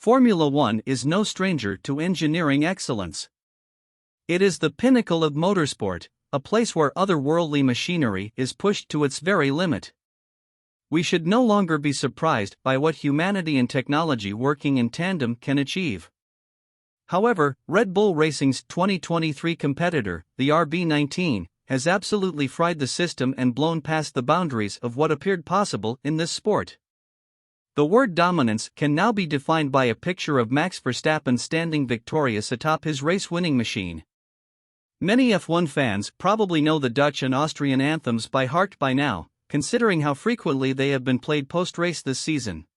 Formula One is no stranger to engineering excellence. It is the pinnacle of motorsport, a place where otherworldly machinery is pushed to its very limit. We should no longer be surprised by what humanity and technology working in tandem can achieve. However, Red Bull Racing's 2023 competitor, the RB19, has absolutely fried the system and blown past the boundaries of what appeared possible in this sport. The word dominance can now be defined by a picture of Max Verstappen standing victorious atop his race-winning machine. Many F1 fans probably know the Dutch and Austrian anthems by heart by now, considering how frequently they have been played post-race this season.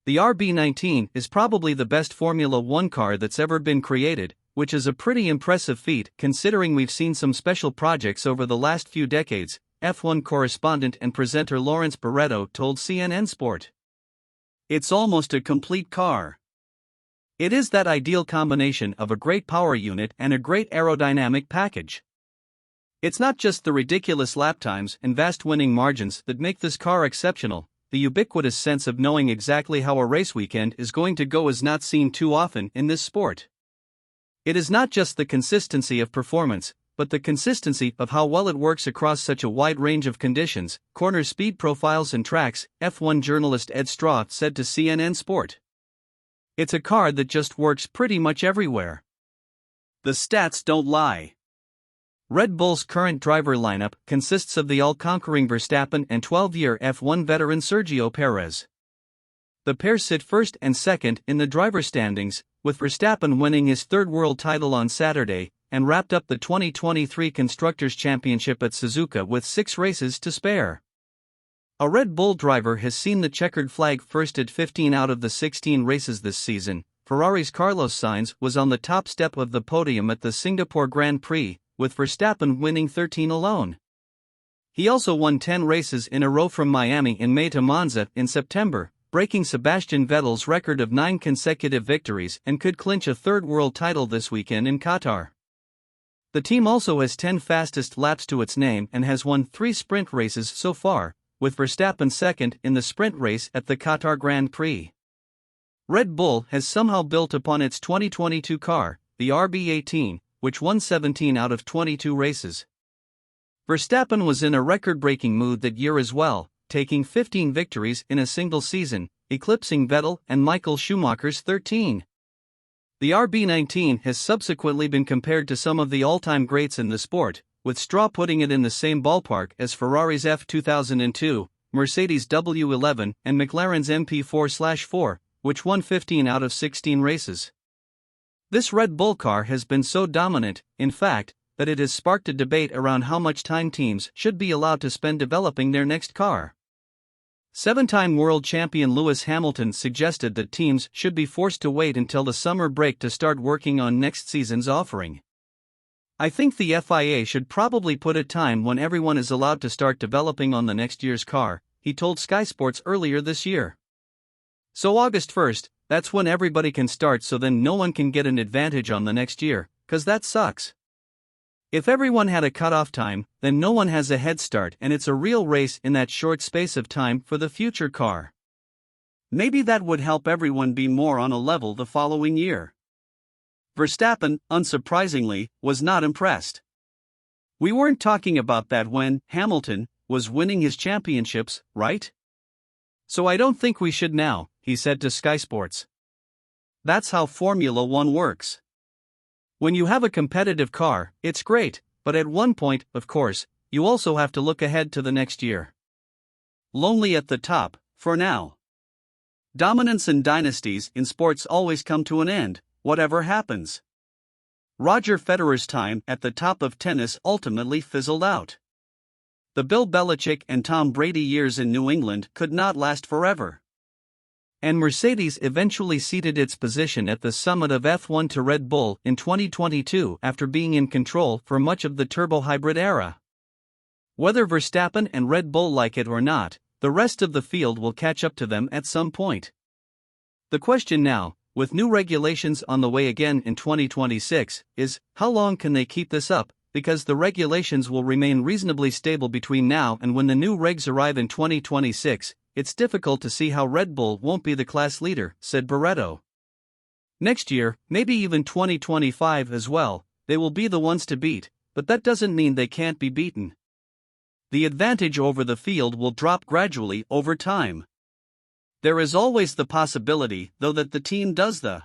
The RB19 is probably the best Formula One car that's ever been created, which is a pretty impressive feat considering we've seen some special projects over the last few decades, F1 correspondent and presenter Lawrence Barretto told CNN Sport. It's almost a complete car. It is that ideal combination of a great power unit and a great aerodynamic package. It's not just the ridiculous lap times and vast winning margins that make this car exceptional, the ubiquitous sense of knowing exactly how a race weekend is going to go is not seen too often in this sport. It is not just the consistency of performance, but the consistency of how well it works across such a wide range of conditions, corner speed profiles and tracks, F1 journalist Ed Straw said to CNN Sport. It's a car that just works pretty much everywhere. The stats don't lie. Red Bull's current driver lineup consists of the all-conquering Verstappen and 12-year F1 veteran Sergio Perez. The pair sit first and second in the driver standings, with Verstappen winning his third world title on Saturday, and wrapped up the 2023 Constructors' Championship at Suzuka with 6 races to spare. A Red Bull driver has seen the checkered flag first at 15 out of the 16 races this season. Ferrari's Carlos Sainz was on the top step of the podium at the Singapore Grand Prix, with Verstappen winning 13 alone. He also won 10 races in a row from Miami in May to Monza in September, breaking Sebastian Vettel's record of 9 consecutive victories and could clinch a third world title this weekend in Qatar. The team also has 10 fastest laps to its name and has won 3 sprint races so far, with Verstappen second in the sprint race at the Qatar Grand Prix. Red Bull has somehow built upon its 2022 car, the RB18, which won 17 out of 22 races. Verstappen was in a record-breaking mood that year as well, taking 15 victories in a single season, eclipsing Vettel and Michael Schumacher's 13. The RB19 has subsequently been compared to some of the all-time greats in the sport, with Straw putting it in the same ballpark as Ferrari's F2002, Mercedes W11 and McLaren's MP4/4, which won 15 out of 16 races. This Red Bull car has been so dominant, in fact, that it has sparked a debate around how much time teams should be allowed to spend developing their next car. 7-time world champion Lewis Hamilton suggested that teams should be forced to wait until the summer break to start working on next season's offering. I think the FIA should probably put a time when everyone is allowed to start developing on the next year's car, he told Sky Sports earlier this year. So August 1st, that's when everybody can start, so then no one can get an advantage on the next year, 'cause that sucks. If everyone had a cutoff time, then no one has a head start and it's a real race in that short space of time for the future car. Maybe that would help everyone be more on a level the following year. Verstappen, unsurprisingly, was not impressed. We weren't talking about that when Hamilton was winning his championships, right? So I don't think we should now, he said to Sky Sports. That's how Formula One works. When you have a competitive car, it's great, but at one point, of course, you also have to look ahead to the next year. Lonely at the top, for now. Dominance and dynasties in sports always come to an end, whatever happens. Roger Federer's time at the top of tennis ultimately fizzled out. The Bill Belichick and Tom Brady years in New England could not last forever. And Mercedes eventually ceded its position at the summit of F1 to Red Bull in 2022 after being in control for much of the turbo-hybrid era. Whether Verstappen and Red Bull like it or not, the rest of the field will catch up to them at some point. The question now, with new regulations on the way again in 2026, is, how long can they keep this up? Because the regulations will remain reasonably stable between now and when the new regs arrive in 2026, it's difficult to see how Red Bull won't be the class leader, said Barretto. Next year, maybe even 2025 as well, they will be the ones to beat, but that doesn't mean they can't be beaten. The advantage over the field will drop gradually over time. There is always the possibility, though, that the team does the